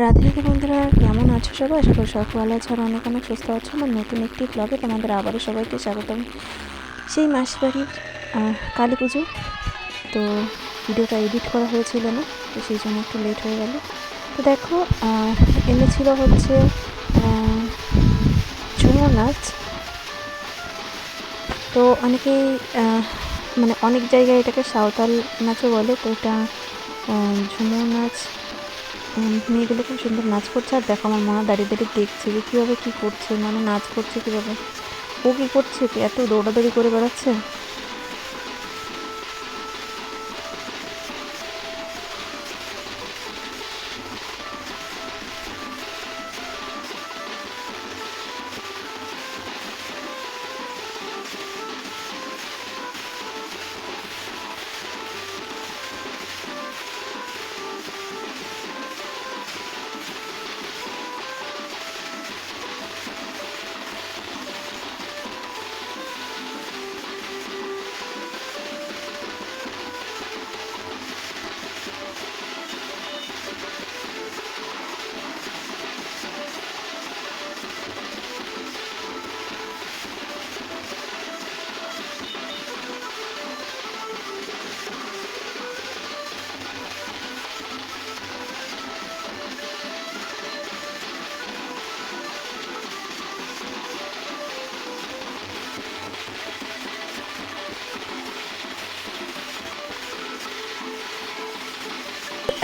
রাধে রাধে বন্ধুরা, কেমন আছো সবাই? আশা করি সবাই ভালো আছো আর অনেক অনেক সুস্থ আছো। আমার নতুন একটি ব্লগে তোমাদের আবারও সবাইকে স্বাগতম। সেই মাসির বাড়ির কালী পুজো, তো ভিডিওটা এডিট করা হয়েছিল না, তো সেই জন্য একটু লেট হয়ে গেল। তো দেখো, এনেছিল হচ্ছে ঝুমুর নাচ। তো অনেকেই মানে অনেক জায়গায় এটাকে সাঁওতাল নাচও বলে। তো এটা ঝুমুর নাচ। মেয়েগুলো খুব সুন্দর নাচ করছে। আর দেখো, আমার মা দাঁড়িয়ে দাঁড়িয়ে দেখছে যে কীভাবে কী করছে, মানে নাচ করছে কীভাবে, ও কী করছে, এত দৌড়াদৌড়ি করে বেড়াচ্ছে।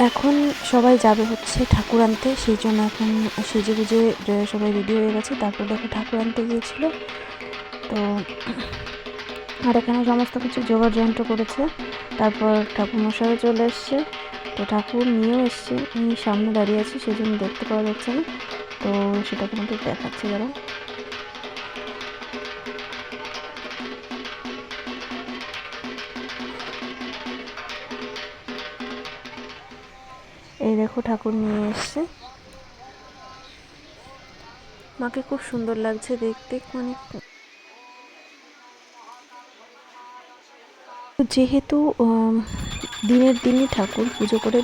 এখন সবাই যাবে হচ্ছে ঠাকুর আনতে, সেই জন্য এখন সেজে গুজে সবাই রেডি হয়ে গেছে। তারপর দেখো ঠাকুর আনতে গিয়েছিল। তো আর এখানে সমস্ত কিছু জোগাড় যন্ত্র করেছে। তারপর ঠাকুর মশাইও চলে এসছে। তো ঠাকুর নিয়েও এসছে, উনি সামনে দাঁড়িয়ে আছে, সেই জন্য দেখতে পাওয়া যাচ্ছে না। তো সেটা তোমাদের দেখাচ্ছে যারা। এই দেখো, ঠাকুর নিয়ে এসছে। মাকে খুব সুন্দর লাগছে দেখতে। মানে যেহেতু দিনের দিনই ঠাকুর পুজো করে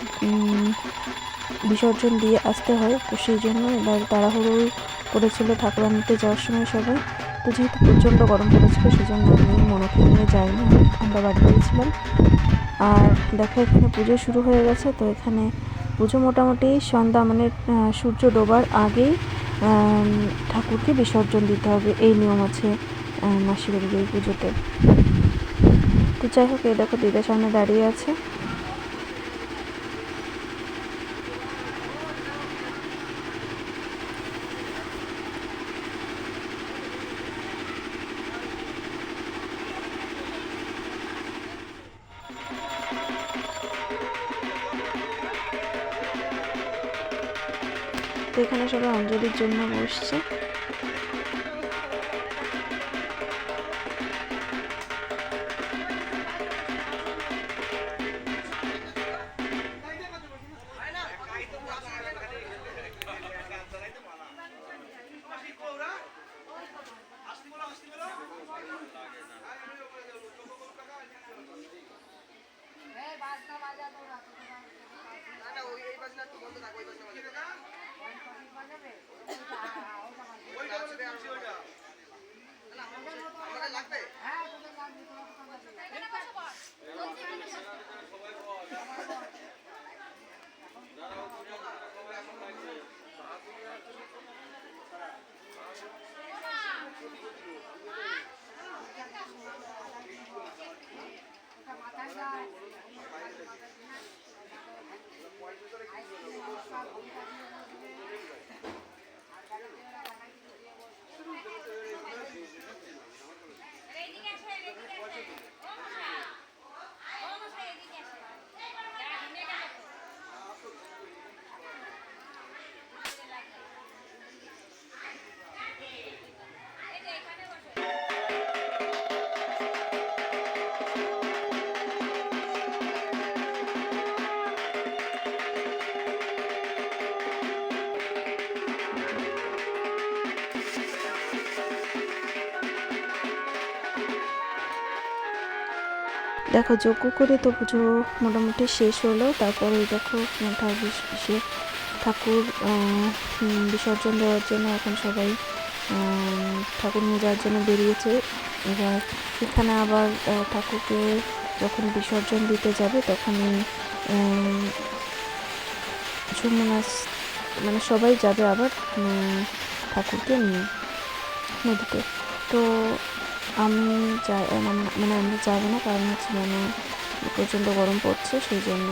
বিসর্জন দিয়ে আসতে হয়, তো সেই জন্য এবার তাড়াহুড়ো করেছিল ঠাকুর আনতে যাওয়ার সময় সবাই। তো যেহেতু প্রচণ্ড গরম পড়েছিল, সেই জন্য আমি মনকে নিয়ে যাইনি, আমরা বাড়ি গিয়েছিলাম। আর দেখো, এখানে পুজো শুরু হয়ে গেছে। তো এখানে পুজো মোটামুটি সন্ধ্যা, মানে সূর্য ডোবার আগেই ঠাকুরকে বিসর্জন দিতে হবে, এই নিয়ম আছে মাসির বাড়ির এই পুজোতে। তো যাই হোক, এই দেখো দিদার সামনে দাঁড়িয়ে আছে। তো এখানে সবাই অঞ্জলির জন্য বসছে। দেখো, যজ্ঞ করে তো পুজো মোটামুটি শেষ হলো। তারপরে দেখো ঠাকুর বিসর্জন দেওয়ার জন্য এখন সবাই ঠাকুর নিয়ে যাওয়ার জন্য বেরিয়েছে। এবার এখানে আবার ঠাকুরকে যখন বিসর্জন দিতে যাবে তখনই সুমনাস মানে সবাই যাবে আবার ঠাকুরকে নিয়ে নদীতে। তো আমি যাই মানে আমরা যাবো না, কারণ হচ্ছে মানে প্রচণ্ড গরম পড়ছে সেই জন্য।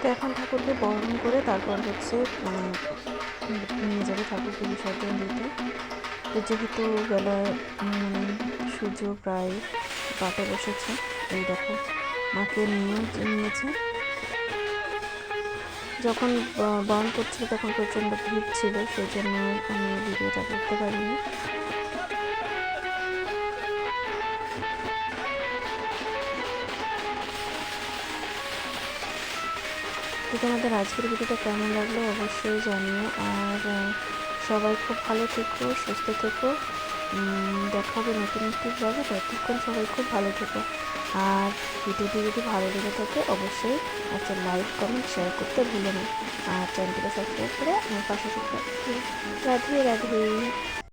তো এখন ঠাকুরকে বরণ করে তারপর হচ্ছে নিয়ে যাবে ঠাকুরকে বিসর্জন দিতে। তো যেহেতু বেলায় সূর্য প্রায় পাটে বসেছে, এই দেখো মাকে নিয়েছে। যখন বরণ করছিল তখন প্রচণ্ড ভিড় ছিল, সেই জন্য আমি ভিডিওটা করতে পারিনি। তো তোমাদের আজকের ভিডিওটা কেমন লাগলো অবশ্যই জানিও। আর সবাই খুব ভালো থেকো, সুস্থ থেকো। দেখা হবে নতুন একটি ব্লগে, ততক্ষণ সবাই খুব ভালো থেকো। আর ভিডিওটি যদি ভালো লেগে থাকে অবশ্যই একটা লাইক কমেন্ট শেয়ার করতে ভুলো না। আর চ্যানেলটিকে সাবস্ক্রাইব করে আমার পাশে থাকতে। রাধে রাধে।